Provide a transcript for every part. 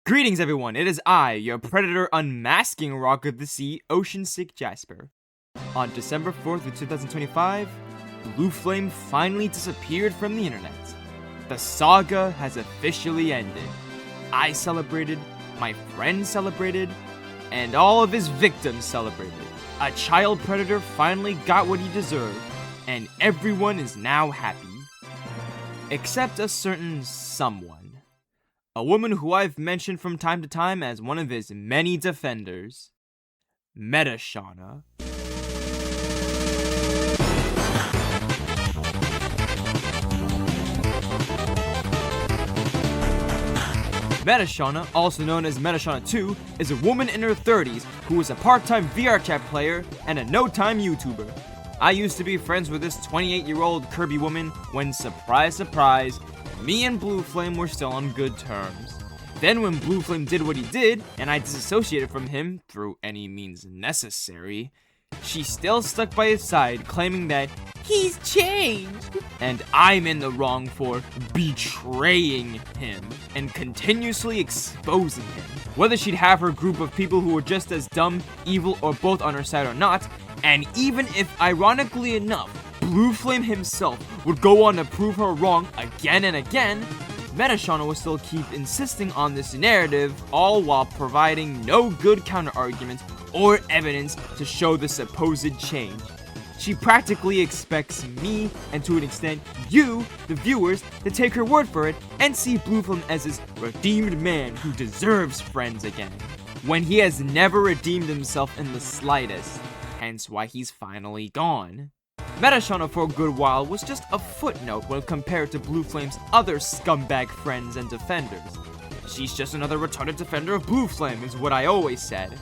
Greetings everyone, it is I, your predator unmasking rock of the sea, Ocean-Sick Jasper. On December 4th of 2025, Blue Flame finally disappeared from the internet. The saga has officially ended. I celebrated, my friends celebrated, and all of his victims celebrated. A child predator finally got what he deserved, and everyone is now happy. Except a certain someone. A woman who I've mentioned from time to time as one of his many defenders. MetaShawna. MetaShawna, also known as MetaShawna 2, is a woman in her 30s who is a part-time VR chat player and a no-time YouTuber. I used to be friends with this 28-year-old Kirby woman when, surprise surprise, me and Blue Flame were still on good terms. Then when Blue Flame did what he did, and I disassociated from him through any means necessary, she still stuck by his side, claiming that he's changed, and I'm in the wrong for betraying him and continuously exposing him. Whether she'd have her group of people who were just as dumb, evil, or both on her side or not, and even if, ironically enough, Blue Flame himself would go on to prove her wrong again and again, MetaShawna will still keep insisting on this narrative, all while providing no good counter-arguments or evidence to show the supposed change. She practically expects me, and to an extent you, the viewers, to take her word for it and see Blue Flame as this redeemed man who deserves friends again, when he has never redeemed himself in the slightest, hence why he's finally gone. MetaShawna for a good while was just a footnote when compared to Blue Flame's other scumbag friends and defenders. She's just another retarded defender of Blue Flame is what I always said.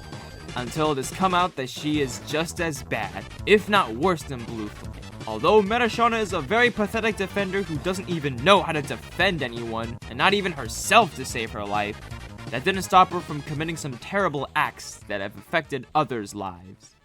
Until it has come out that she is just as bad, if not worse than Blue Flame. Although MetaShawna is a very pathetic defender who doesn't even know how to defend anyone, and not even herself to save her life, that didn't stop her from committing some terrible acts that have affected others' lives.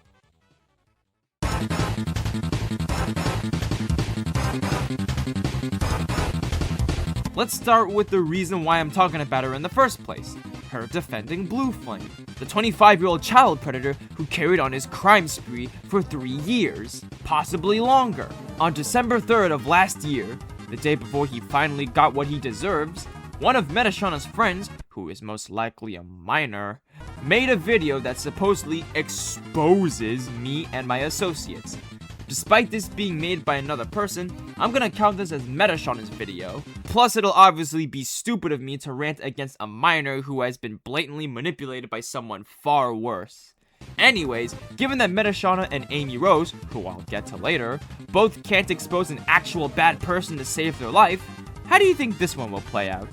Let's start with the reason why I'm talking about her in the first place. Her defending Blue Flame, the 25-year-old child predator who carried on his crime spree for 3 years, possibly longer. On December 3rd of last year, the day before he finally got what he deserves, one of MetaShawna's friends, who is most likely a minor, made a video that supposedly exposes me and my associates. Despite this being made by another person, I'm gonna count this as MetaShawna's video. Plus, it'll obviously be stupid of me to rant against a minor who has been blatantly manipulated by someone far worse. Anyways, given that MetaShawna and AmyRose, who I'll get to later, both can't expose an actual bad person to save their life, how do you think this one will play out?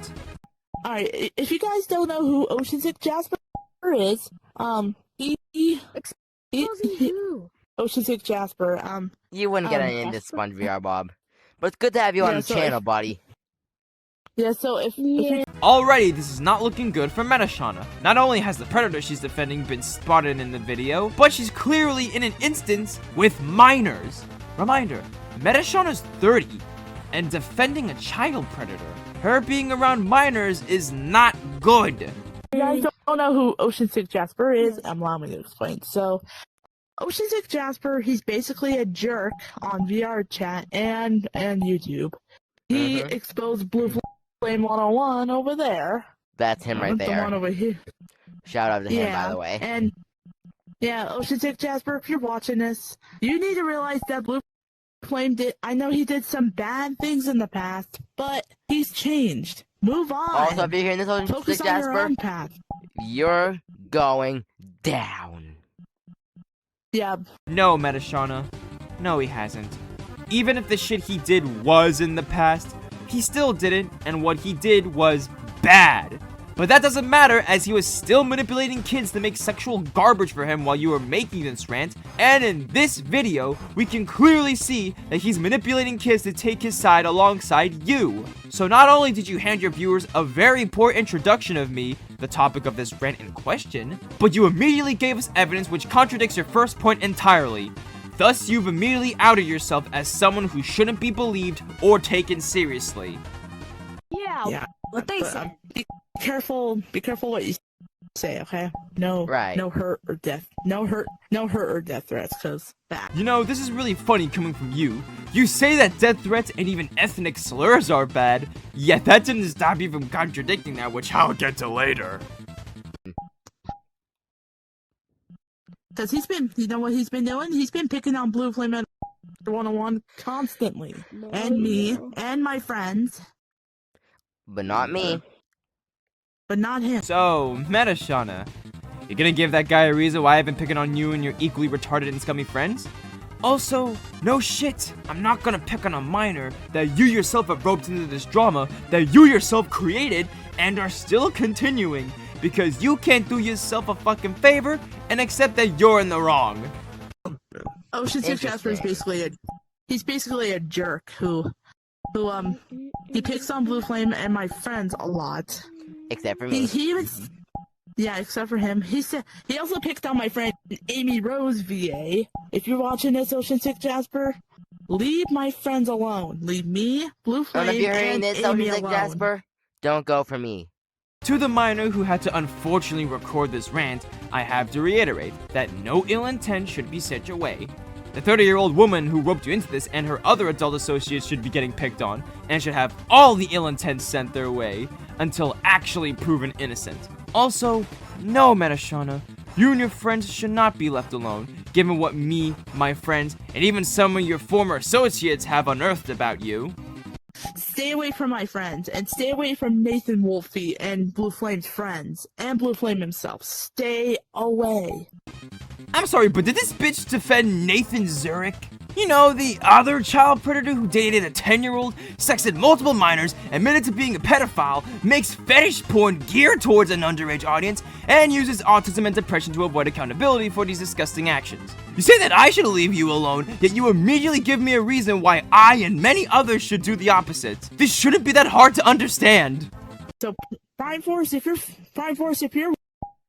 Alright, if you guys don't know who Ocean-Sick Jasper is, Ocean-Sick Jasper, You wouldn't get any in this Sponge VR, Bob. But it's good to have you on the channel, buddy. Yeah, so if Alrighty, this is not looking good for MetaShawna. Not only has the predator she's defending been spotted in the video, but she's clearly in an instance with minors. Reminder, MetaShawna's 30 and defending a child predator. Her being around minors is not good. you guys don't know who Ocean-Sick Jasper is, allow me to explain. So, Ocean-Sick Jasper, he's basically a jerk on VR chat and YouTube. He exposed Blue Flame 101 over there. That's him right The there. one over here. Shout out to him, by the way. And yeah, Ocean-Sick Jasper, if you're watching this, you need to realize that Blue Flame I know he did some bad things in the past, but he's changed. Move on. Also, if you're hearing this, Focus Ocean-Sick on your Jasper, own path. you're going down. Yeah. No, MetaShawna. No, he hasn't. Even if the shit he did was in the past, he still did it, and what he did was bad. But that doesn't matter, as he was still manipulating kids to make sexual garbage for him while you were making this rant, and in this video, we can clearly see that he's manipulating kids to take his side alongside you. So not only did you hand your viewers a very poor introduction of me, the topic of this rant in question, but you immediately gave us evidence which contradicts your first point entirely. Thus, you've immediately outed yourself as someone who shouldn't be believed or taken seriously. Yeah, What they said. Be careful what you say, okay? No hurt or death. No hurt or death threats, cause bad. You know, this is really funny coming from you. You say that death threats and even ethnic slurs are bad, yet that didn't stop you from contradicting that, which I'll get to later. Cause you know what he's been doing? He's been picking on Blue Flame 101 constantly. And me, and my friends. But not me. But not him. So, MetaShawna, you gonna give that guy a reason why I've been picking on you and your equally retarded and scummy friends? Also, no shit, I'm not gonna pick on a minor that you yourself have roped into this drama that you yourself created and are still continuing, because you can't do yourself a fucking favor and accept that you're in the wrong. Ocean Six Jasper is basically a jerk who he picks on Blue Flame and my friends a lot. Except for me. Yeah, except for him. He also picked on my friend AmyRoseVA. If you're watching this, Ocean Six Jasper, leave my friends alone. Leave me, Blue Flame, if you're hearing and this, Amy Ocean Six alone. Jasper, don't go for me. To the minor who had to unfortunately record this rant, I have to reiterate that no ill intent should be sent your way. The 30-year-old woman who roped you into this and her other adult associates should be getting picked on, and should have all the ill intent sent their way until actually proven innocent. Also, no, MetaShawna, you and your friends should not be left alone, given what me, my friends, and even some of your former associates have unearthed about you. Stay away from my friends, and stay away from Nathan Wolfie and Blue Flame's friends, and Blue Flame himself. Stay away. I'm sorry, but did this bitch defend Nathan Zurich? You know, the other child predator who dated a 10-year-old, sexted multiple minors, admitted to being a pedophile, makes fetish porn geared towards an underage audience, and uses autism and depression to avoid accountability for these disgusting actions. You say that I should leave you alone, yet you immediately give me a reason why I and many others should do the opposite. This shouldn't be that hard to understand. So, Prime Force, if you're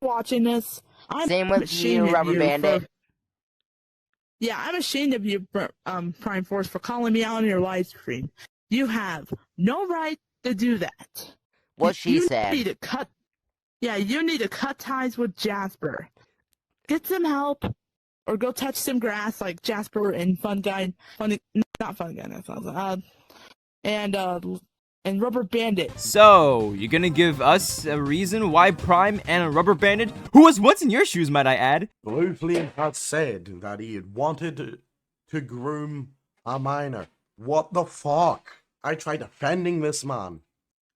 watching this, I'm Same with ashamed you, Rubber of you Bandit. Yeah, I'm ashamed of you, Prime Force, for calling me out on your live stream. You have no right to do that. What she said. You need to cut ties with Jasper. Get some help, or go touch some grass like Jasper and and Rubber Bandit. So, you're gonna give us a reason why Prime and a Rubber Bandit, who was once in your shoes, might I add? Blue Flame had said that he had wanted to groom a minor. What the fuck? I tried defending this man.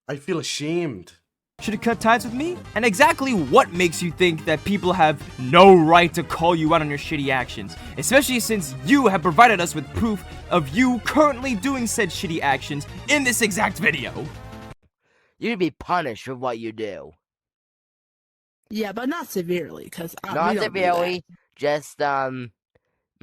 I feel ashamed. Should have cut ties with me? And exactly what makes you think that people have no right to call you out on your shitty actions? Especially since you have provided us with proof of you currently doing said shitty actions in this exact video. You'd be punished for what you do. Yeah, but not severely, because Not severely, just, minute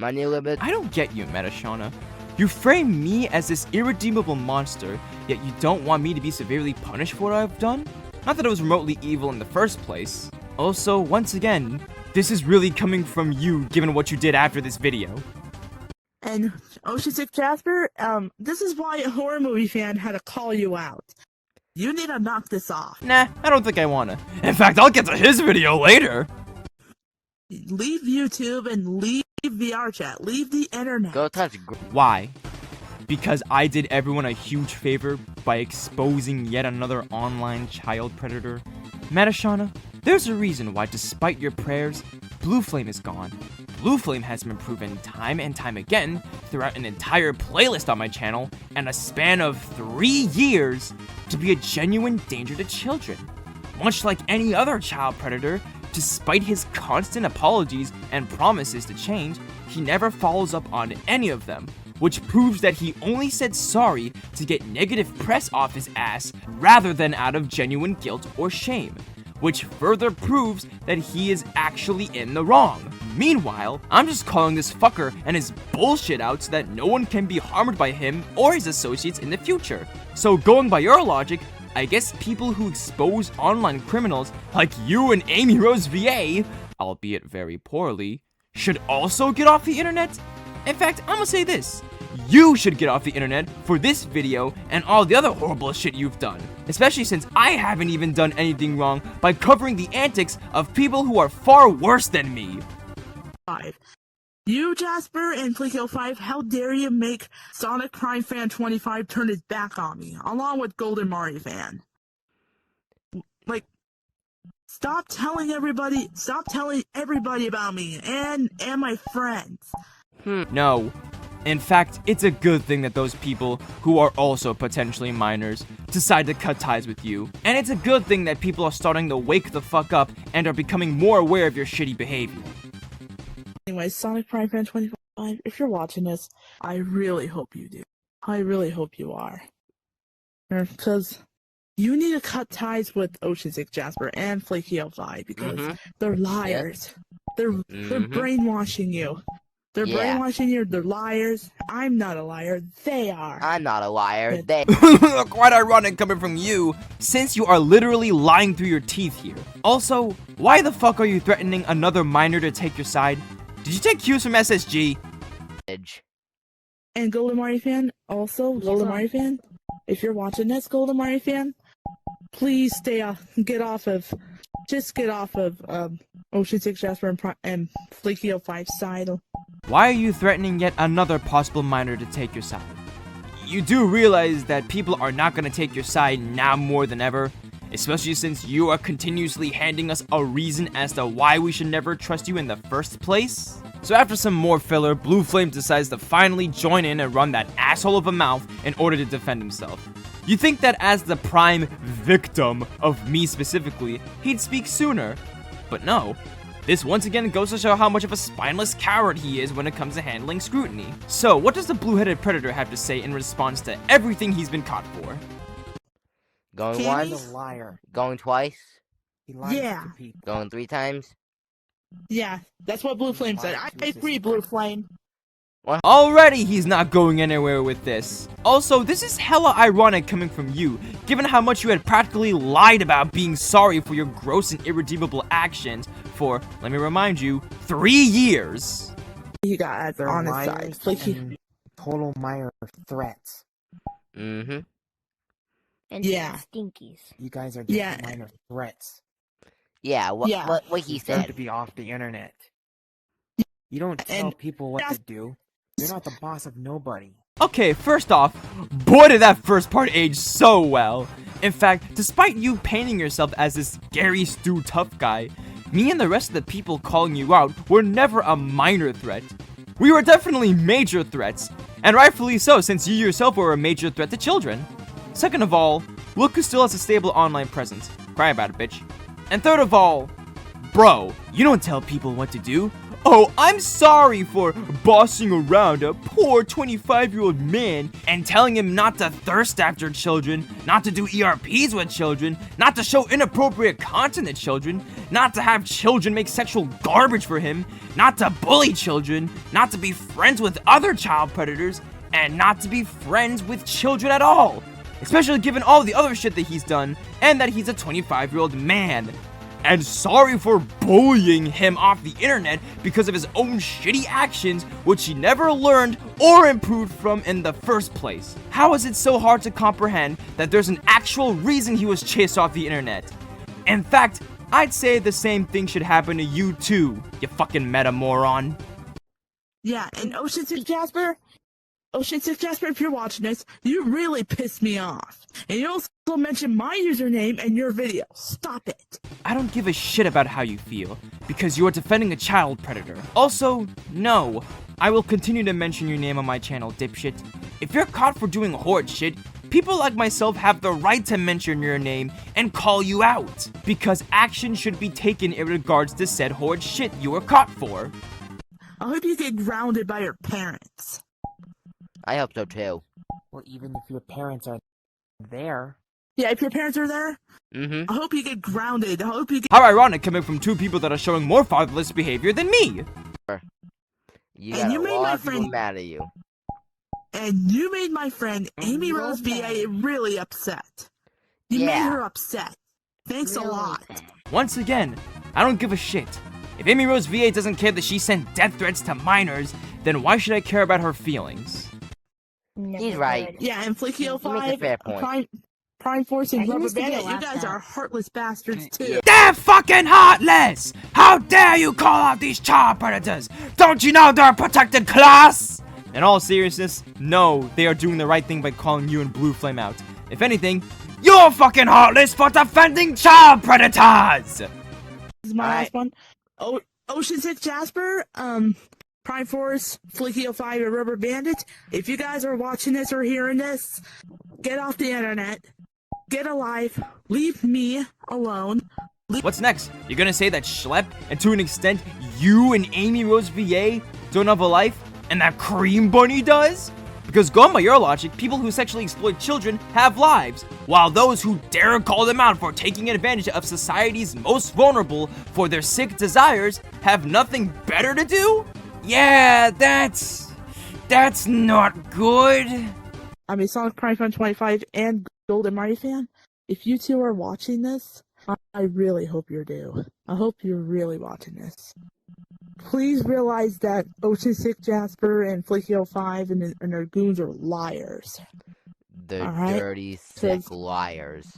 a little bit. I don't get you, MetaShawna. You frame me as this irredeemable monster, yet you don't want me to be severely punished for what I've done? Not that it was remotely evil in the first place. Also, once again, this is really coming from you, given what you did after this video. And Ocean Six Jasper, this is why a horror movie fan had to call you out. You need to knock this off. Nah, I don't think I wanna. In fact, I'll get to his video later. Leave YouTube and leave VR chat. Leave the internet. Go touch. Why? Because I did everyone a huge favor by exposing yet another online child predator? MetaShawna, there's a reason why, despite your prayers, Blue Flame is gone. Blue Flame has been proven time and time again throughout an entire playlist on my channel and a span of 3 years to be a genuine danger to children. Much like any other child predator, despite his constant apologies and promises to change, he never follows up on any of them, which proves that he only said sorry to get negative press off his ass rather than out of genuine guilt or shame, which further proves that he is actually in the wrong. Meanwhile, I'm just calling this fucker and his bullshit out so that no one can be harmed by him or his associates in the future. So going by your logic, I guess people who expose online criminals like you and AmyRoseVA, albeit very poorly, should also get off the internet? In fact, I'm gonna say this. you should get off the internet for this video and all the other horrible shit you've done. Especially since I haven't even done anything wrong by covering the antics of people who are far worse than me. 5. You, Jasper, and Fleeko5, how dare you make Sonic Prime Fan 25 turn his back on me, along with Golden Mario Fan. Like, stop telling everybody about me and my friends. No. In fact, it's a good thing that those people, who are also potentially minors, decide to cut ties with you. And it's a good thing that people are starting to wake the fuck up and are becoming more aware of your shitty behavior. Anyway, Sonic Prime Fan 25, if you're watching this, I really hope you do. I really hope you are. Because you need to cut ties with Ocean Six Jasper and Fleeko5 because they're liars. They're brainwashing you. They're brainwashing you. They're liars. I'm not a liar. They are. I'm not a liar. They. Quite ironic coming from you, since you are literally lying through your teeth here. Also, why the fuck are you threatening another minor to take your side? Did you take cues from SSG? And Golden Mario Fan, also, Golden Mario Fan, if you're watching this, Golden Mario Fan, please get off of Ocean Six Jasper and Fleeko5's side. Why are you threatening yet another possible minor to take your side? You do realize that people are not going to take your side now more than ever, especially since you are continuously handing us a reason as to why we should never trust you in the first place? So after some more filler, Blue Flame decides to finally join in and run that asshole of a mouth in order to defend himself. You think that as the prime victim of me specifically, he'd speak sooner, but no. This once again goes to show how much of a spineless coward he is when it comes to handling scrutiny. So what does the blue-headed predator have to say in response to everything he's been caught for? Going Kenny's once, a liar. going twice, He lies Yeah. to people. going 3 times. Yeah, that's what Blue Flame said. I agree, Blue Flame. Already he's not going anywhere with this. Also, this is hella ironic coming from you, given how much you had practically lied about being sorry for your gross and irredeemable actions for, let me remind you, 3 years. You got They're on his liars side. and total minor threats. Mm-hmm. And Yeah. stinkies. You guys are just Yeah. minor threats. Yeah, what he You have to said. be off the internet. You don't tell And people what to do. You're not the boss of nobody. Okay, first off, boy did that first part age so well. In fact, despite you painting yourself as this Gary Stu tough guy, me and the rest of the people calling you out were never a minor threat. We were definitely major threats, and rightfully so since you yourself were a major threat to children. Second of all, look who still has a stable online presence. Cry about it, bitch. And third of all, bro, you don't tell people what to do. Oh, I'm sorry for bossing around a poor 25-year-old man and telling him not to thirst after children, not to do ERPs with children, not to show inappropriate content to children, not to have children make sexual garbage for him, not to bully children, not to be friends with other child predators, and not to be friends with children at all. Especially given all the other shit that he's done, and that he's a 25-year-old man. And sorry for bullying him off the internet because of his own shitty actions, which he never learned or improved from in the first place. How is it so hard to comprehend that there's an actual reason he was chased off the internet? In fact, I'd say the same thing should happen to you too, you fucking meta moron. yeah, and Ocean Six Jasper, if you're watching this, you really pissed me off. And you also mentioned my username in your video. Stop it. I don't give a shit about how you feel, because you are defending a child predator. Also, no, I will continue to mention your name on my channel, dipshit. If you're caught for doing horrid shit, people like myself have the right to mention your name and call you out, because action should be taken in regards to said horrid shit you were caught for. I hope you get grounded by your parents. I hope so too. Well, even if your parents are there. Yeah, if your parents are there, Mm-hmm. I hope you get grounded. I hope you get... How ironic coming from two people that are showing more fatherless behavior than me. You And got you a made lot my of people friend- mad at you. And you made my friend AmyRoseVA really upset. You made Yeah. her upset. Thanks a lot. Once again, I don't give a shit. If AmyRoseVA doesn't care that she sent death threats to minors, then why should I care about her feelings? He's right. Yeah, and You make a Fleeky05, fair point. Prime Force, and Yeah, he Rubber needs to be Bandit, you laughed guys at. are heartless bastards too. They're fucking heartless! How dare you call out these child predators? Don't you know they're a protected class? In all seriousness, no, they are doing the right thing by calling you and Blue Flame out. If anything, you're fucking heartless for defending child predators! This is my last one. Ocean 6 Jasper, Prime Force, Fleeky05, and Rubber Bandit. If you guys are watching this or hearing this, get off the internet. Get a life. Leave me alone. What's next? You're gonna say that Schlep, and to an extent, you and AmyRoseVA don't have a life, and that Cream Bunny does? Because going by your logic, people who sexually exploit children have lives, while those who dare call them out for taking advantage of society's most vulnerable for their sick desires have nothing better to do? Yeah, that's not good. I'm a Sonic Prime Fan 25 and Golden Mario fan. If you two are watching this, I really hope you're due. I hope you're really watching this. Please realize that Ocean 6 Jasper and Fleeky05 and their goons are liars. The Alright. dirty, sick liars.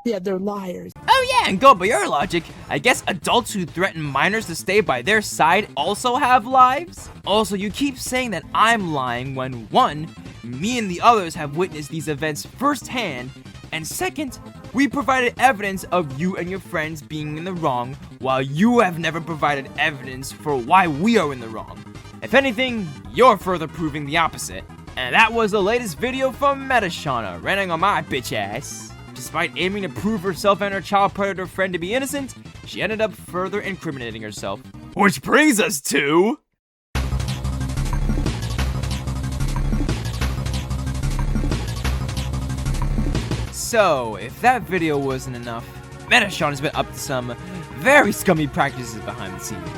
Yeah, they're liars. Oh yeah, and go by your logic, I guess adults who threaten minors to stay by their side also have lives? Also, you keep saying that I'm lying when 1, me and the others have witnessed these events firsthand, and 2nd, we provided evidence of you and your friends being in the wrong, while you have never provided evidence for why we are in the wrong. If anything, you're further proving the opposite. And that was the latest video from MetaShawna, ranting on my bitch ass. Despite aiming to prove herself and her child predator friend to be innocent, she ended up further incriminating herself. Which brings us to... So, if that video wasn't enough, MetaShawna's been up to some very scummy practices behind the scenes.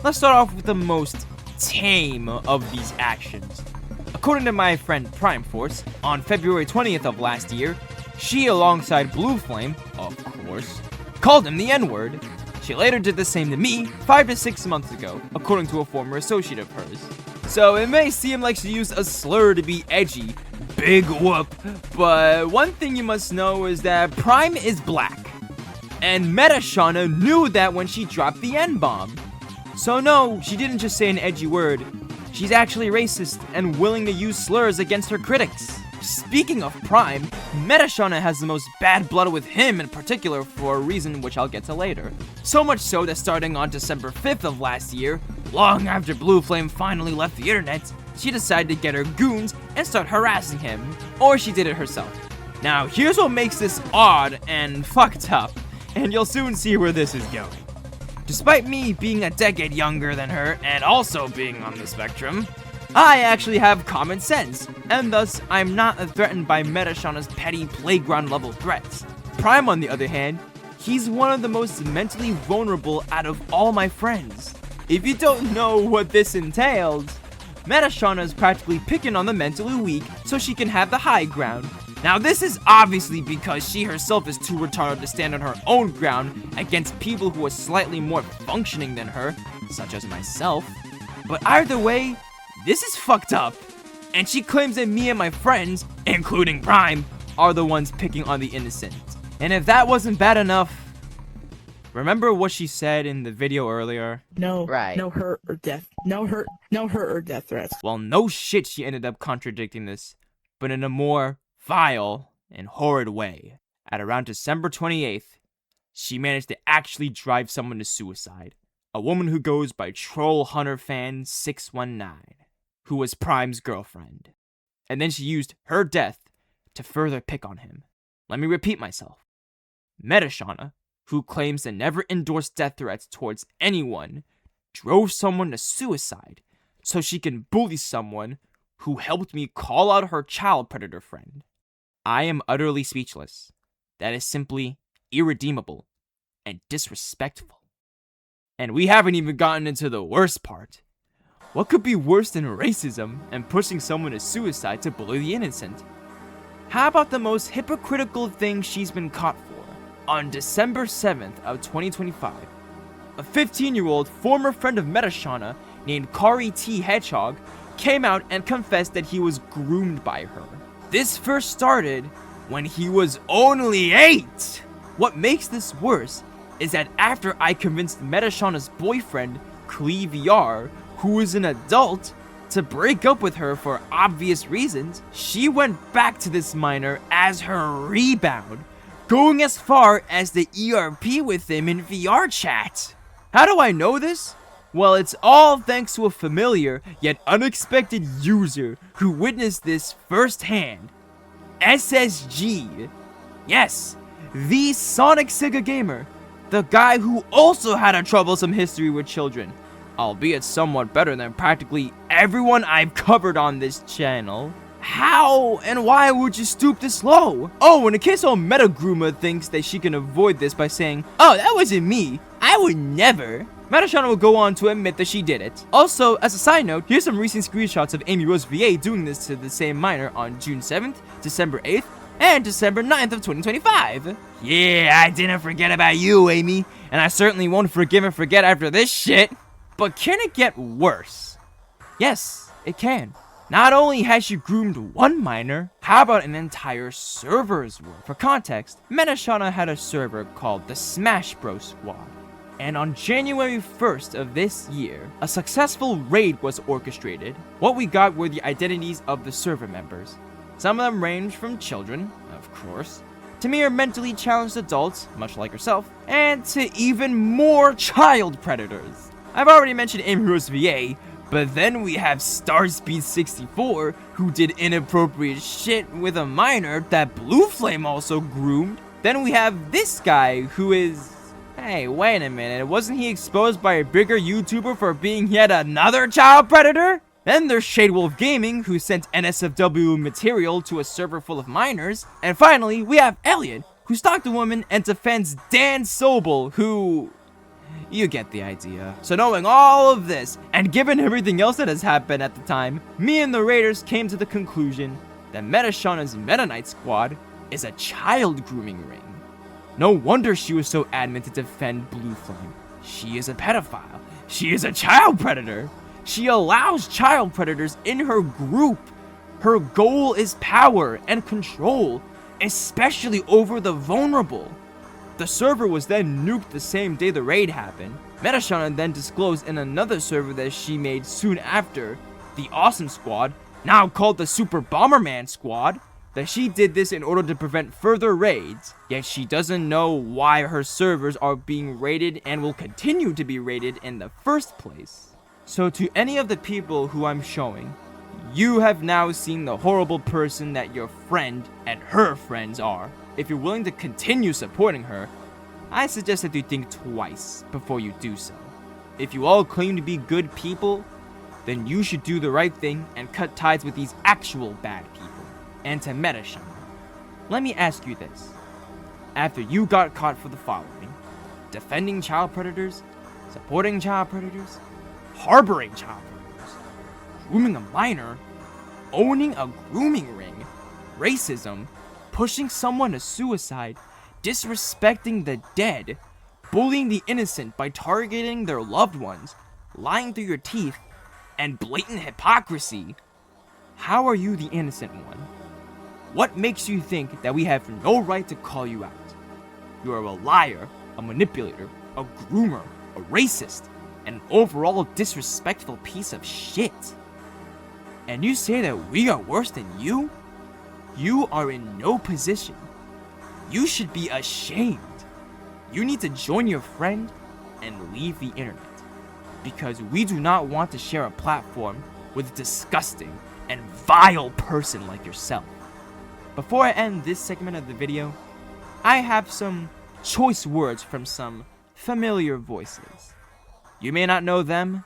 Let's start off with the most tame of these actions. According to my friend Prime Force, on February 20th of last year, she, alongside Blue Flame, of course, called him the N-word. She later did the same to me 5 to 6 months ago, according to a former associate of hers. So it may seem like she used a slur to be edgy, big whoop, but one thing you must know is that Prime is black. And MetaShawna knew that when she dropped the N-bomb. So no, she didn't just say an edgy word. She's actually racist and willing to use slurs against her critics. Speaking of Prime, MetaShawna has the most bad blood with him in particular for a reason which I'll get to later. So much so that starting on December 5th of last year, long after Blue Flame finally left the internet, she decided to get her goons and start harassing him, or she did it herself. Now here's what makes this odd and fucked up, and you'll soon see where this is going. Despite me being a decade younger than her and also being on the spectrum, I actually have common sense, and thus I'm not threatened by MetaShawna's petty playground level threats. Prime, on the other hand, he's one of the most mentally vulnerable out of all my friends. If you don't know what this entails, MetaShawna is practically picking on the mentally weak so she can have the high ground. Now this is obviously because she herself is too retarded to stand on her own ground against people who are slightly more functioning than her, such as myself. But either way, this is fucked up, and she claims that me and my friends, including Prime, are the ones picking on the innocent. And if that wasn't bad enough, remember what she said in the video earlier? No, Right. no hurt or death. No hurt or death threats. Well, no shit, she ended up contradicting this, but in a more vile and horrid way. At around December 28th, she managed to actually drive someone to suicide. A woman who goes by Troll Hunter Fan 619. Who was Prime's girlfriend. And then she used her death to further pick on him. Let me repeat myself. MetaShawna, who claims to never endorse death threats towards anyone, drove someone to suicide so she can bully someone who helped me call out her child predator friend. I am utterly speechless. That is simply irredeemable and disrespectful. And we haven't even gotten into the worst part. What could be worse than racism and pushing someone to suicide to bully the innocent? How about the most hypocritical thing she's been caught for? On December 7th of 2025, a 15-year-old former friend of MetaShawna named Kari T. Hedgehog came out and confessed that he was groomed by her. This first started when he was only 8. What makes this worse is that after I convinced MetaShawna's boyfriend, VR, who is an adult, to break up with her for obvious reasons, she went back to this minor as her rebound, going as far as the ERP with him in VR chat. How do I know this? Well, it's all thanks to a familiar yet unexpected user who witnessed this firsthand. SSG. Yes, the Sonic Sega gamer. The guy who also had a troublesome history with children, albeit somewhat better than practically everyone I've covered on this channel. How and why would you stoop this low? Oh, and in case old MetaGroomer thinks that she can avoid this by saying, "Oh, that wasn't me, I would never." MetaShawna will go on to admit that she did it. Also, as a side note, here's some recent screenshots of AmyRoseVA doing this to the same minor on June 7th, December 8th, and December 9th of 2025. Yeah, I didn't forget about you, Amy, and I certainly won't forgive and forget after this shit. But can it get worse? Yes, it can. Not only has she groomed one minor, how about an entire server's worth? For context, MetaShawna had a server called the Smash Bros Squad. And on January 1st of this year, a successful raid was orchestrated. What we got were the identities of the server members. Some of them ranged from children, of course, to mere mentally challenged adults, much like herself, and to even more child predators. I've already mentioned AmyRoseVA, but then we have Starspeed64, who did inappropriate shit with a minor that Blue Flame also groomed. Then we have this guy who is... Hey, wait a minute, wasn't he exposed by a bigger YouTuber for being yet another child predator? Then there's Shadewolf Gaming, who sent NSFW material to a server full of minors. And finally, we have Elliot, who stalked a woman and defends Dan Sobel, who... You get the idea. So knowing all of this, and given everything else that has happened at the time, me and the Raiders came to the conclusion that MetaShawna's Meta Knight squad is a child grooming ring. No wonder she was so adamant to defend Blue Flame. She is a pedophile. She is a child predator. She allows child predators in her group. Her goal is power and control, especially over the vulnerable. The server was then nuked the same day the raid happened. MetaShawna then disclosed in another server that she made soon after, the Awesome Squad, now called the Super Bomberman Squad, that she did this in order to prevent further raids, yet she doesn't know why her servers are being raided and will continue to be raided in the first place. So to any of the people who I'm showing, you have now seen the horrible person that your friend and her friends are. If you're willing to continue supporting her, I suggest that you think twice before you do so. If you all claim to be good people, then you should do the right thing and cut ties with these actual bad people. And to MetaShawna, let me ask you this. After you got caught for the following: defending child predators, supporting child predators, harboring child predators, grooming a minor, owning a grooming ring, racism, pushing someone to suicide, disrespecting the dead, bullying the innocent by targeting their loved ones, lying through your teeth, and blatant hypocrisy, how are you the innocent one? What makes you think that we have no right to call you out? You are a liar, a manipulator, a groomer, a racist, and an overall disrespectful piece of shit. And you say that we are worse than you? You are in no position. You should be ashamed. You need to join your friend and leave the internet, because we do not want to share a platform with a disgusting and vile person like yourself. Before I end this segment of the video, I have some choice words from some familiar voices. You may not know them,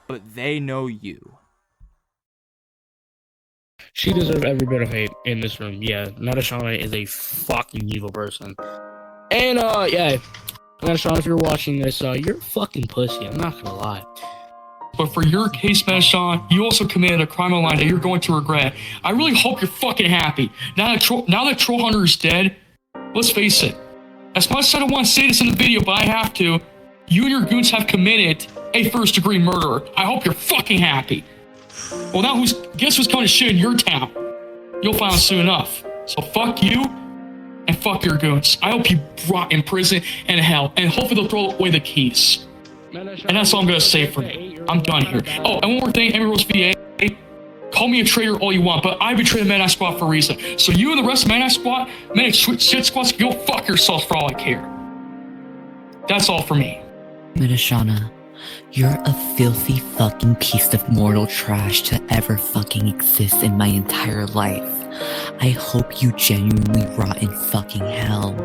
but they know you. She deserves every bit of hate in this room. Yeah, MetaShawna is a fucking evil person. And, yeah, MetaShawna, if you're watching this, you're a fucking pussy, I'm not gonna lie. But for your case, MetaShawna, you also committed a crime online that you're going to regret. I really hope you're fucking happy. Now that Troll Hunter is dead, let's face it. As much as I don't want to say this in the video, but I have to, you and your goons have committed a first-degree murder. I hope you're fucking happy. Well, now guess who's coming to shit in your town? You'll find out soon enough. So fuck you, and fuck your goons. I hope you rot in prison and hell, and hopefully they'll throw away the keys. And that's all I'm gonna say for now. I'm done here. Oh, and one more thing, AmyRoseVA. Call me a traitor all you want, but I betrayed the Maniac Squad for a reason. So you and the rest of the Maniac Shit Squads, go fuck yourselves for all I care. That's all for me. MetaShawna, you're a filthy fucking piece of mortal trash to ever fucking exist in my entire life. I hope you genuinely rot in fucking hell.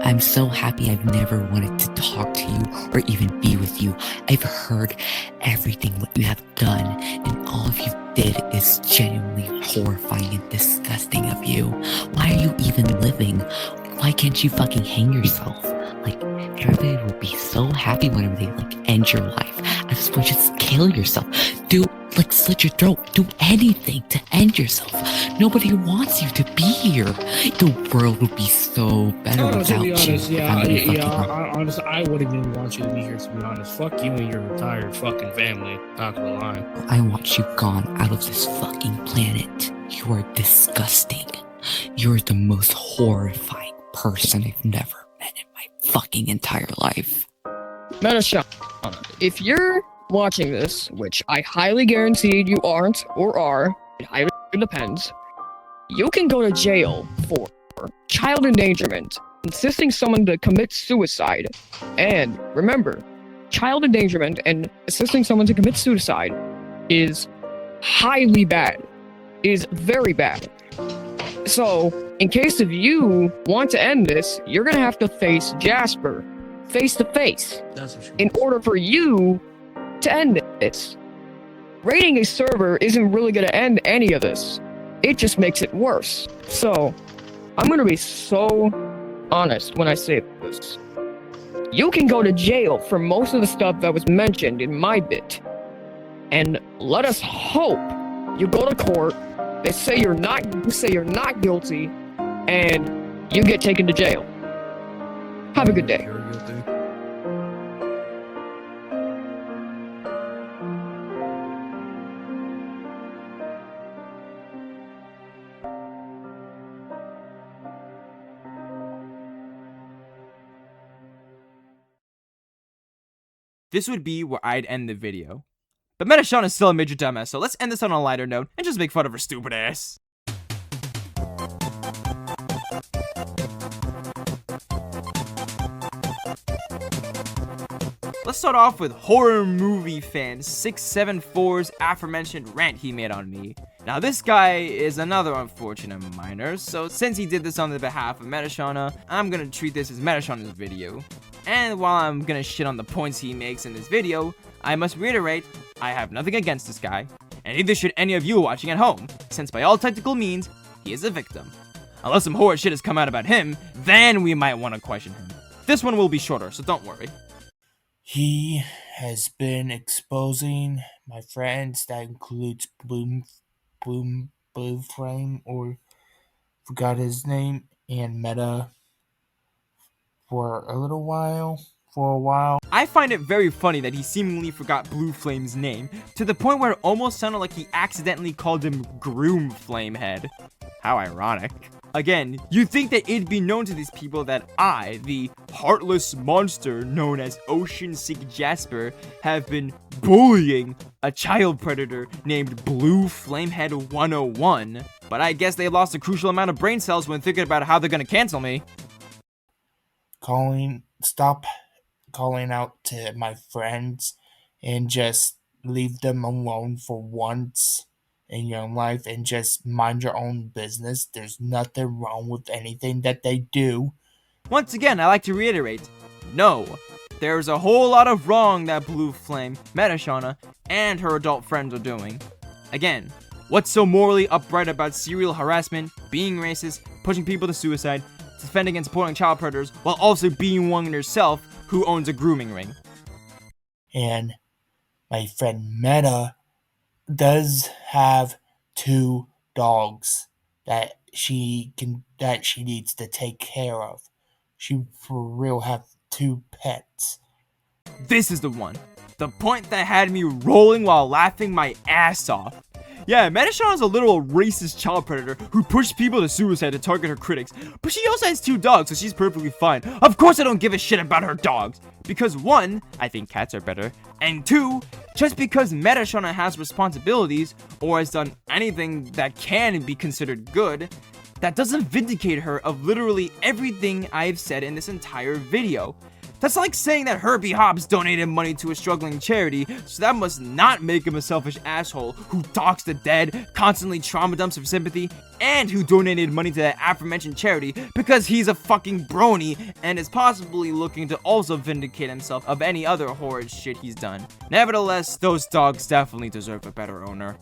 I'm so happy I've never wanted to talk to you or even be with you. I've heard everything what you have done, and all of you did is genuinely horrifying and disgusting of you. Why are you even living? Why can't you fucking hang yourself? Like, everybody will be so happy whenever they, end your life. At this point, just kill yourself. Slit your throat. Do anything to end yourself. Nobody wants you to be here. The world would be so better without to be honest, you. Honestly, I wouldn't even want you to be here, to be honest. Fuck you and your entire fucking family. Not gonna lie. I want you gone out of this fucking planet. You are disgusting. You're the most horrifying person I've never met in my fucking entire life. MetaShawna, if you're watching this, which I highly guarantee you aren't or are, it highly depends, you can go to jail for child endangerment, insisting someone to commit suicide. And remember, child endangerment and assisting someone to commit suicide is highly bad. It is very bad. So, in case of you want to end this, you're gonna have to face Jasper face to face in order for you to end this. Raiding a server isn't really gonna end any of this. It just makes it worse. So, I'm gonna be so honest when I say this. You can go to jail for most of the stuff that was mentioned in my bit. And let us hope you go to court, they say you're not guilty, and you get taken to jail. Have a good day. This would be where I'd end the video. But MetaShawna is still a major dumbass, so let's end this on a lighter note and just make fun of her stupid ass. Let's start off with horror movie fan 674's aforementioned rant he made on me. Now this guy is another unfortunate minor, so since he did this on the behalf of MetaShawna, I'm gonna treat this as MetaShawna's video. And while I'm gonna shit on the points he makes in this video, I must reiterate, I have nothing against this guy, and neither should any of you watching at home, since by all technical means, he is a victim. Unless some horror shit has come out about him, then we might want to question him. This one will be shorter, so don't worry. He has been exposing my friends, that includes Blue Flame, or forgot his name, and Meta for a while. I find it very funny that he seemingly forgot Blue Flame's name, to the point where it almost sounded like he accidentally called him Groom Flamehead. How ironic. Again, you'd think that it'd be known to these people that I, the heartless monster known as Ocean Sick Jasper, have been bullying a child predator named Blue Flamehead 101, but I guess they lost a crucial amount of brain cells when thinking about how they're gonna cancel me. Stop calling out to my friends and just leave them alone for once in your life and just mind your own business. There's nothing wrong with anything that they do. Once again, I like to reiterate, no, there's a whole lot of wrong that Blue Flame, MetaShawna, and her adult friends are doing. Again, what's so morally upright about serial harassment, being racist, pushing people to suicide, defending and supporting child predators, while also being one yourself who owns a grooming ring? And my friend Meta does have 2 dogs that she needs to take care of. She for real have 2 pets. This is the one. The point that had me rolling while laughing my ass off. Yeah, MetaShawna is a literal racist child predator who pushed people to suicide to target her critics, but she also has 2 dogs, so she's perfectly fine. Of course I don't give a shit about her dogs, because 1, I think cats are better, and 2, just because MetaShawna has responsibilities, or has done anything that can be considered good, that doesn't vindicate her of literally everything I've said in this entire video. That's like saying that Herbie Hobbs donated money to a struggling charity, so that must not make him a selfish asshole who talks the dead, constantly trauma dumps for sympathy, and who donated money to that aforementioned charity because he's a fucking brony and is possibly looking to also vindicate himself of any other horrid shit he's done. Nevertheless, those dogs definitely deserve a better owner.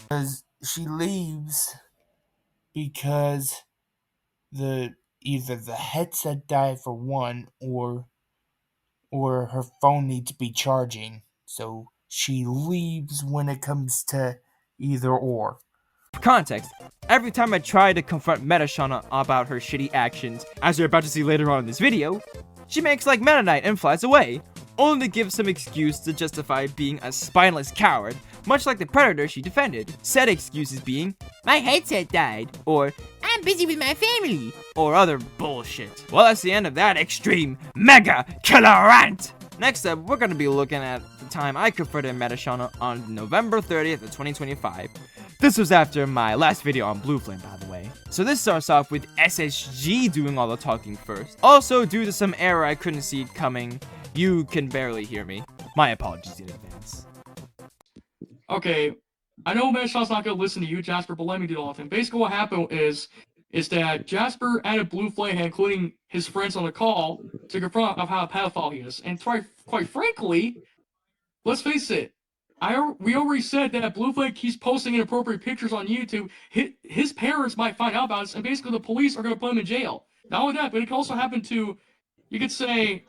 Because she leaves because either the headset died for one, or her phone needs to be charging, so she leaves when it comes to either or. For context, every time I try to confront MetaShawna about her shitty actions, as you're about to see later on in this video, she makes like Meta Knight and flies away, only to give some excuse to justify being a spineless coward, much like the predator she defended. Said excuses being, my headset died, or I'm busy with my family, or other bullshit. Well, that's the end of that extreme mega killer rant. Next up, we're gonna be looking at the time I confronted MetaShawna on November 30th of 2025. This was after my last video on Blue Flame, by the way. So this starts off with SSG doing all the talking first. Also, due to some error I couldn't see coming, you can barely hear me. My apologies in advance. Okay, I know MetaShawna's not gonna listen to you, Jasper, but let me do the whole thing. Basically, what happened is that Jasper added Blue Flame, including his friends on the call, to confront of how pedophile he is. And quite frankly, let's face it, we already said that Blue Flame keeps posting inappropriate pictures on YouTube. His parents might find out about this, and basically the police are gonna put him in jail. Not only that, but it could also happen to, you could say,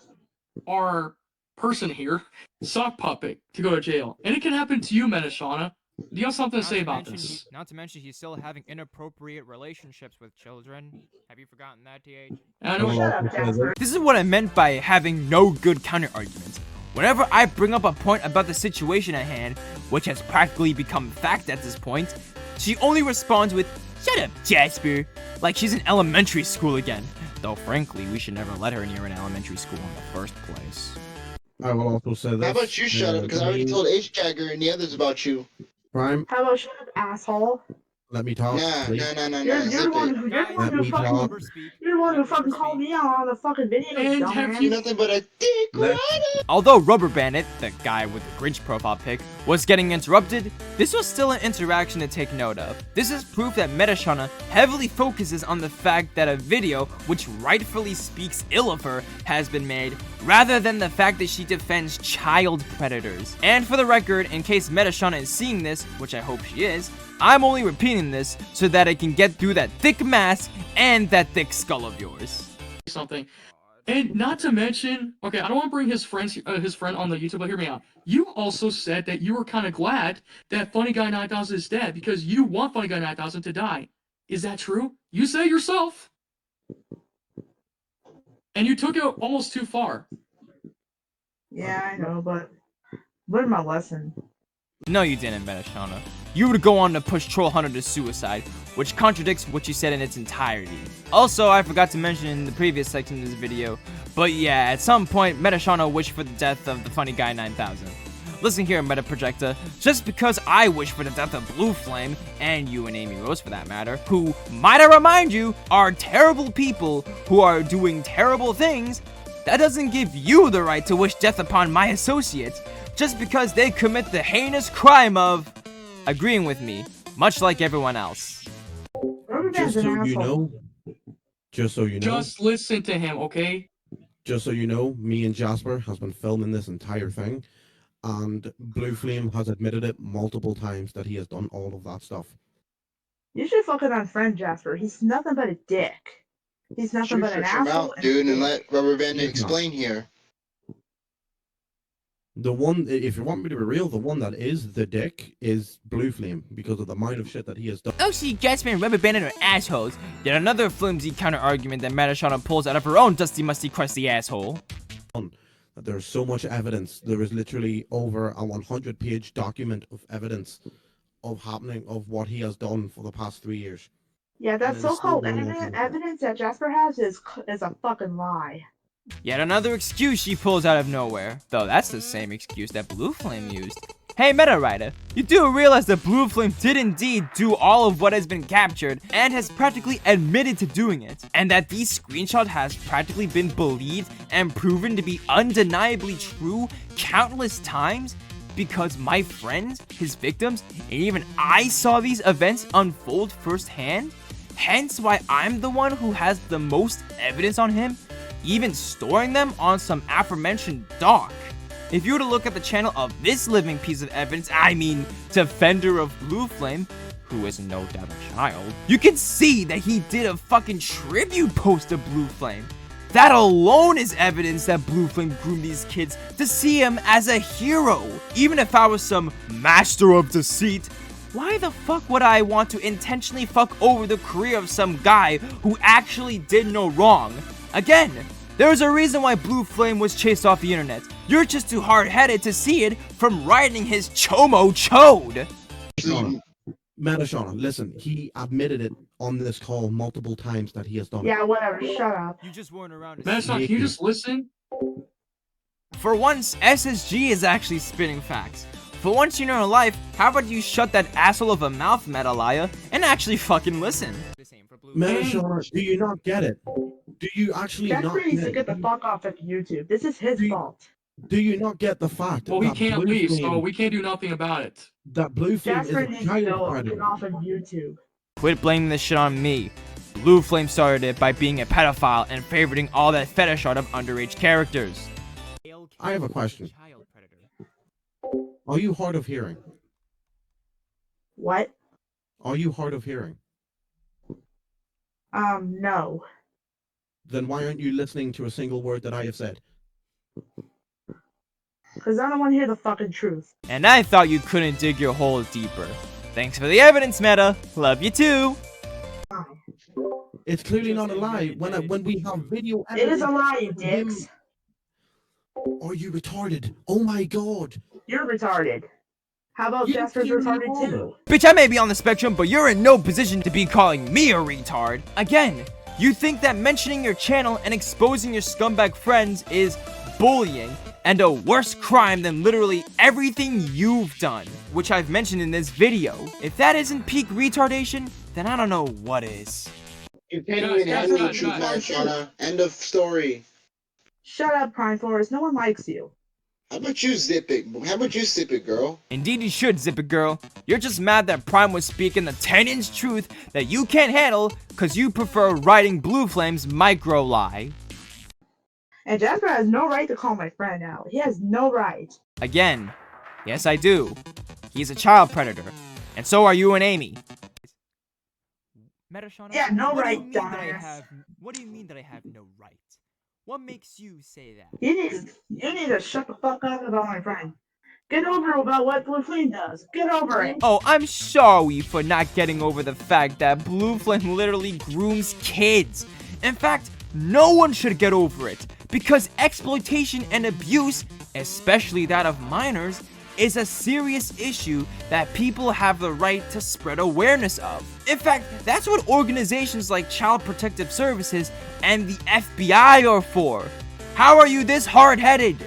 our person here, Sock Puppet, to go to jail. And it can happen to you, MetaShawna. Do you have something to say about this? Not to mention he's still having inappropriate relationships with children. Have you forgotten that, TH? I know. This is what I meant by having no good counter arguments. Whenever I bring up a point about the situation at hand, which has practically become fact at this point, she only responds with, shut up, Jasper, like she's in elementary school again. Though frankly, we should never let her near an elementary school in the first place. I will also say this. How about you shut up? Because I already told H Jagger and the others about you. Prime, How about shut up, asshole? let me talk. Nah. You're the one who fucking called me out on the fucking video, dumbass. You're nothing but a dick rider. Although Rubber Bandit, the guy with the Grinch profile pic, was getting interrupted, this was still an interaction to take note of. This is proof that MetaShawna heavily focuses on the fact that a video, which rightfully speaks ill of her, has been made, rather than the fact that she defends child predators. And for the record, in case MetaShawna is seeing this, which I hope she is, I'm only repeating this so that I can get through that thick mask and that thick skull of yours. Something. And not to mention, okay, I don't want to bring his friend on the YouTube, but hear me out. You also said that you were kind of glad that Funny Guy 9000 is dead because you want Funny Guy 9000 to die. Is that true? You say it yourself. And you took it almost too far. Yeah, I know, but learn my lesson. No, you didn't, MetaShawna. You would go on to push Troll Hunter to suicide, which contradicts what you said in its entirety. Also, I forgot to mention in the previous section of this video, but yeah, at some point, MetaShawna wished for the death of the Funny Guy 9000. Listen here, MetaProjecta, just because I wish for the death of Blue Flame, and you and Amy Rose for that matter, who, might I remind you, are terrible people who are doing terrible things, that doesn't give you the right to wish death upon my associates, just because they commit the heinous crime of agreeing with me, much like everyone else. Just so you know, Just listen to him, okay? Just so you know, me and Jasper has been filming this entire thing, and Blue Flame has admitted it multiple times that he has done all of that stuff. You should fucking unfriend Jasper. He's nothing but a dick. He's nothing but an asshole. Shut your mouth, dude, and let Rubber Bandit explain here. The one, if you want me to be real, the one that is the dick is Blue Flame because of the amount of shit that he has done. Oh, see, Jasper and Rubber Bandit are assholes. Yet another flimsy counter argument that MetaShawna pulls out of her own dusty, musty, crusty asshole. There's so much evidence. There is literally over a 100-page document of evidence of what he has done for the past 3 years. Yeah, that And it is still so-called going on to this day. evidence that Jasper has is a fucking lie. Yet another excuse she pulls out of nowhere, though that's the same excuse that Blue Flame used. Hey MetaRider, you do realize that Blue Flame did indeed do all of what has been captured and has practically admitted to doing it, and that these screenshots has practically been believed and proven to be undeniably true countless times because my friends, his victims, and even I saw these events unfold firsthand? Hence why I'm the one who has the most evidence on him, even storing them on some aforementioned dock. If you were to look at the channel of this living piece of evidence, I mean, defender of Blue Flame, who is no doubt a child, you can see that he did a fucking tribute post to Blue Flame. That alone is evidence that Blue Flame groomed these kids to see him as a hero. Even if I was some master of deceit, why the fuck would I want to intentionally fuck over the career of some guy who actually did no wrong? Again, there's a reason why Blue Flame was chased off the internet. You're just too hard-headed to see it from writing his chomo chode. MetaShawna, listen, he admitted it on this call multiple times that he has done Yeah, it. whatever, shut up. You just weren't around to MetaShawna, can you just listen? For once, SSG is actually spitting facts. For once in your life, how about you shut that asshole of a mouth, Metalaya, and actually fucking listen? MetaShawna, do you not get it? Do you actually Jasper not needs to get get the fuck off of YouTube. This is his fault. Do you not get the fact Well, he that can't Blue leave, Flame, so we can't do nothing about it. that Blue Flame Jasper is a needs to child go predator? get off of YouTube. Quit blaming this shit on me. Blue Flame started it by being a pedophile and favoriting all that fetish art of underage characters. I have a question. Are you hard of hearing? What? Are you hard of hearing? No. Then why aren't you listening to a single word that I have said? Because I don't want to hear the fucking truth. And I thought you couldn't dig your hole deeper. Thanks for the evidence, Meta. Love you too. It's clearly not a lie. When we have video It is evidence a lie, you of him- dicks. Are you retarded? Oh my god. You're retarded. How about You Jasper's clearly retarded are. too? Bitch, I may be on the spectrum, but you're in no position to be calling me a retard. Again, you think that mentioning your channel and exposing your scumbag friends is bullying and a worse crime than literally everything you've done, which I've mentioned in this video. If that isn't peak retardation, then I don't know what is. You can't even handle the truth, MetaShawna. End of story. Shut up, Prime Forest. No one likes you. How about you zip it? How about you zip it, girl? Indeed you should, Zip It Girl. You're just mad that Prime was speaking the 10-inch truth that you can't handle because you prefer writing Blue Flame's micro lie. And Jasper has no right to call my friend out. He has no right. Again, yes I do. He's a child predator. And so are you and Amy. MetaShawna, Yeah, no what do you right, mean that I dumbass. have- What do you mean that I have no right? What makes you say that? You need to shut the fuck up about my friend. Get over about what Blue Flame does. Get over it. Oh, I'm sorry for not getting over the fact that Blue Flame literally grooms kids. In fact, no one should get over it, because exploitation and abuse, especially that of minors, is a serious issue that people have the right to spread awareness of. In fact, that's what organizations like Child Protective Services and the FBI are for. How are you this hard-headed?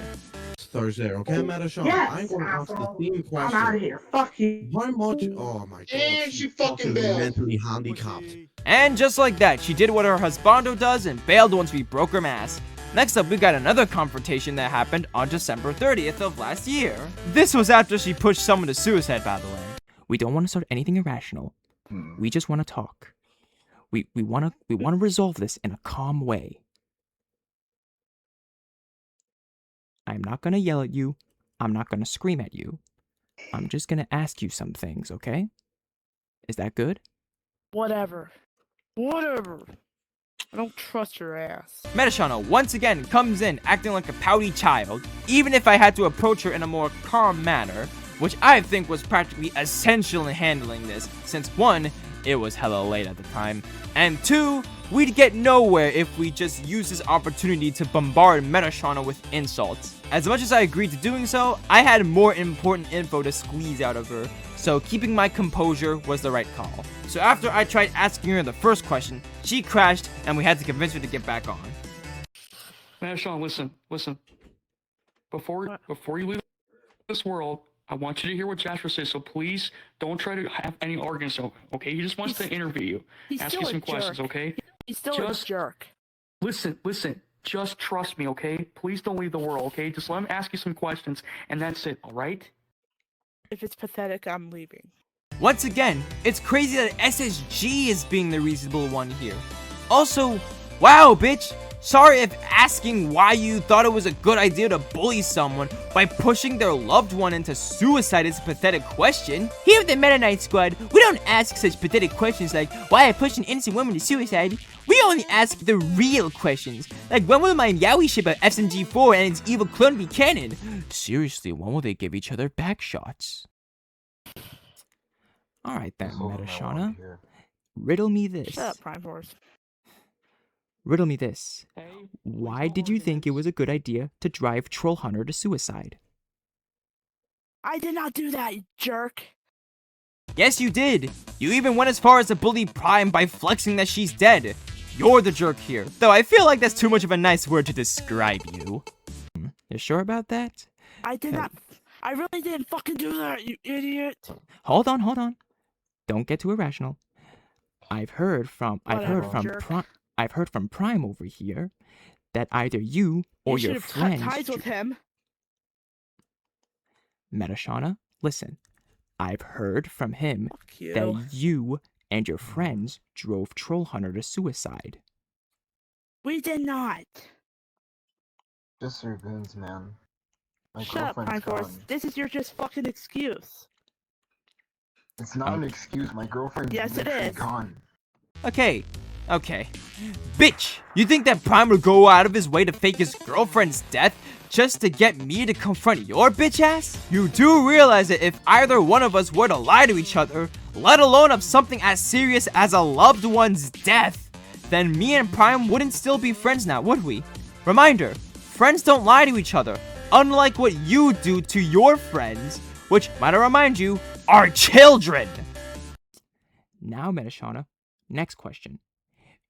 It's Thursday, okay, MetaShawna? Yes, I'm going to ask the asshole. same I'm question. out of here. Fuck you. How much? Oh my god. And she fucking fucking bailed. mentally handicapped. And just like that, she did what her husbando does and bailed once we broke her ass. Next up, we got another confrontation that happened on December 30th of last year. This was after she pushed someone to suicide, by the way. We don't want to start anything irrational. We just want to talk. We want to resolve this in a calm way. I'm not going to yell at you. I'm not going to scream at you. I'm just going to ask you some things, okay? Is that good? Whatever. Whatever. I don't trust your ass. MetaShawna once again comes in acting like a pouty child, even if I had to approach her in a more calm manner, which I think was practically essential in handling this, since 1, it was hella late at the time, and 2, we'd get nowhere if we just used this opportunity to bombard MetaShawna with insults. As much as I agreed to doing so, I had more important info to squeeze out of her, so keeping my composure was the right call. So after I tried asking her the first question, she crashed and we had to convince her to get back on. MetaShawna, listen. Before you leave this world, I want you to hear what Jasper says, so please don't try to have any arguments, okay? He just wants to interview you, ask you some questions, okay? He's still a jerk. Listen, just trust me, okay? Please don't leave the world, okay? Just let him ask you some questions, and that's it, alright? If it's pathetic, I'm leaving. Once again, it's crazy that SSG is being the reasonable one here. Also, wow, bitch! Sorry if asking why you thought it was a good idea to bully someone by pushing their loved one into suicide is a pathetic question. Here at the Meta Knight Squad, we don't ask such pathetic questions like, why I pushed an innocent woman to suicide? We only ask the real questions, like when will my Yowie ship of SMG4 and its evil clone be canon? Seriously, when will they give each other back shots? Alright then, MetaShawna. Riddle me this. Shut up, Prime Force. Riddle me this. Why did you think it was a good idea to drive Troll Hunter to suicide? I did not do that, you jerk. Yes, you did. You even went as far as to bully Prime by flexing that she's dead. You're the jerk here. Though I feel like that's too much of a nice word to describe you. You sure about that? I did not. I really didn't fucking do that, you idiot. Hold on. Don't get too irrational. I've heard from Prime over here that either you or your friends. Cut ties with him. MetaShawna, listen. I've heard from him that you and your friends drove Troll Hunter to suicide. We did not. Just your goons, man. My Shut up, Prime Force. This is your just fucking excuse. It's not an excuse. My girlfriend's gone. Okay. Bitch, you think that Prime would go out of his way to fake his girlfriend's death just to get me to confront your bitch ass? You do realize that if either one of us were to lie to each other, let alone of something as serious as a loved one's death, then me and Prime wouldn't still be friends now, would we? Reminder, friends don't lie to each other, unlike what you do to your friends, which, might I remind you, are children! Now, MetaShawna, next question.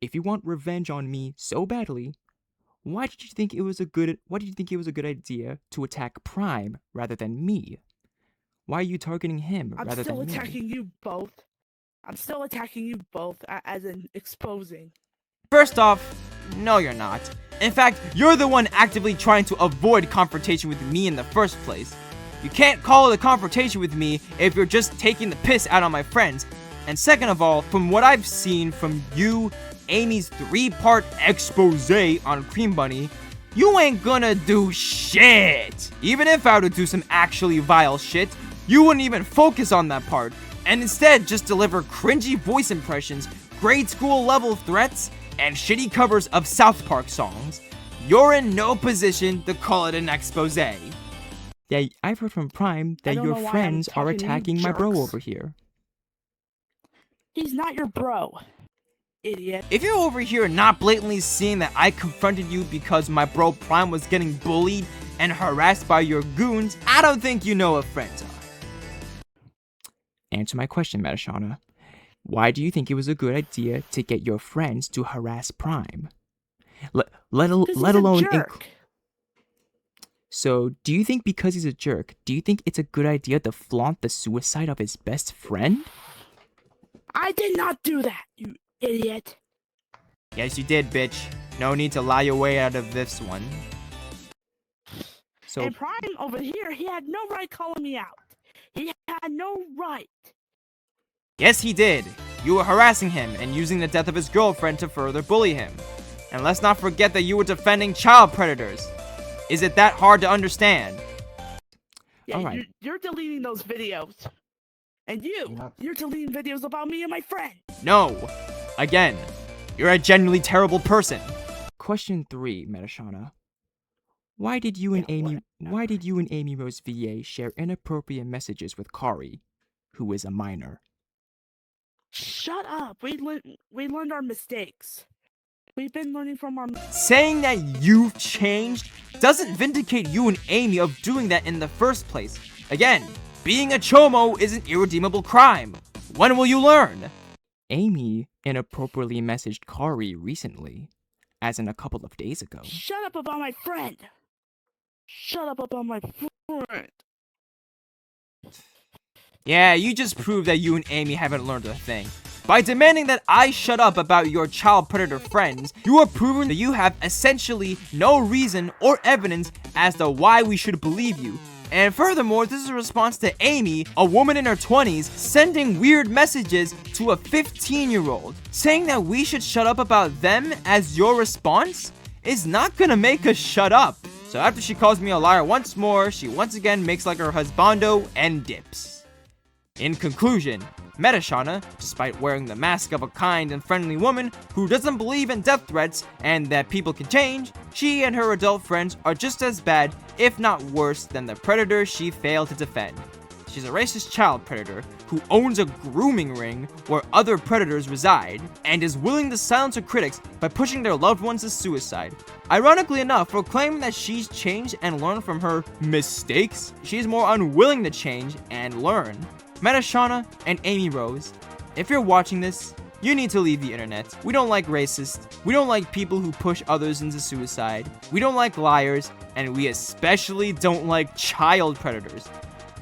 If you want revenge on me so badly, why did you think it was a good idea to attack Prime rather than me? Why are you targeting him rather than me? I'm still attacking you both, as in exposing. First off, no you're not. In fact, you're the one actively trying to avoid confrontation with me in the first place. You can't call it a confrontation with me if you're just taking the piss out on my friends. And second of all, from what I've seen from you, Amy's 3-part expose on Cream Bunny, you ain't gonna do shit. Even if I were to do some actually vile shit, you wouldn't even focus on that part, and instead just deliver cringy voice impressions, grade school level threats, and shitty covers of South Park songs. You're in no position to call it an expose. Yeah, I've heard from Prime that your friends are attacking my bro over here. He's not your bro, idiot. If you're over here not blatantly seeing that I confronted you because my bro Prime was getting bullied and harassed by your goons, I don't think you know what friends are. Answer my question, MetaShawna. Why do you think it was a good idea to get your friends to harass Prime? Let alone... So, do you think because he's a jerk, do you think it's a good idea to flaunt the suicide of his best friend? I did not do that, you idiot. Yes, you did, bitch. No need to lie your way out of this one. So, and Prime over here, he had no right calling me out. He had no right. Yes, he did. You were harassing him and using the death of his girlfriend to further bully him. And let's not forget that you were defending child predators. Is it that hard to understand? Yeah, all right. You're deleting those videos. And you're deleting videos about me and my friend. No. Again, you're a genuinely terrible person. Question 3, MetaShawna. Why did you and AmyRoseVA share inappropriate messages with Kari, who is a minor? Shut up. We learned our mistakes. We've been learning from our... Saying that you've changed doesn't vindicate you and Amy of doing that in the first place. Again, being a chomo is an irredeemable crime. When will you learn? Amy inappropriately messaged Kari recently, as in a couple of days ago. Shut up about my friend! Shut up about my friend! Yeah, you just proved that you and Amy haven't learned a thing. By demanding that I shut up about your child predator friends, you are proving that you have essentially no reason or evidence as to why we should believe you. And furthermore, this is a response to Amy, a woman in her 20s, sending weird messages to a 15-year-old. Saying that we should shut up about them as your response is not gonna make us shut up. So after she calls me a liar once more, she once again makes like her husbando and dips. In conclusion, MetaShawna, despite wearing the mask of a kind and friendly woman who doesn't believe in death threats and that people can change, she and her adult friends are just as bad, if not worse, than the predator she failed to defend. She's a racist child predator who owns a grooming ring where other predators reside, and is willing to silence her critics by pushing their loved ones to suicide. Ironically enough, for claiming that she's changed and learned from her mistakes, she's more unwilling to change and learn. MetaShawna and Amy Rose, if you're watching this, you need to leave the internet. We don't like racists, we don't like people who push others into suicide, we don't like liars, and we especially don't like child predators.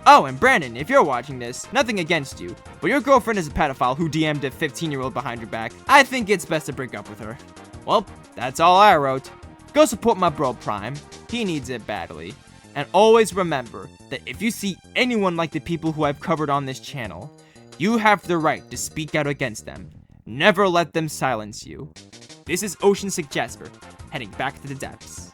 Oh, and Brandon, if you're watching this, nothing against you, but your girlfriend is a pedophile who DM'd a 15-year-old behind your back. I think it's best to break up with her. Well, that's all I wrote. Go support my bro Prime, he needs it badly. And always remember that if you see anyone like the people who I've covered on this channel, you have the right to speak out against them. Never let them silence you. This is Ocean Sick Jasper, heading back to the depths.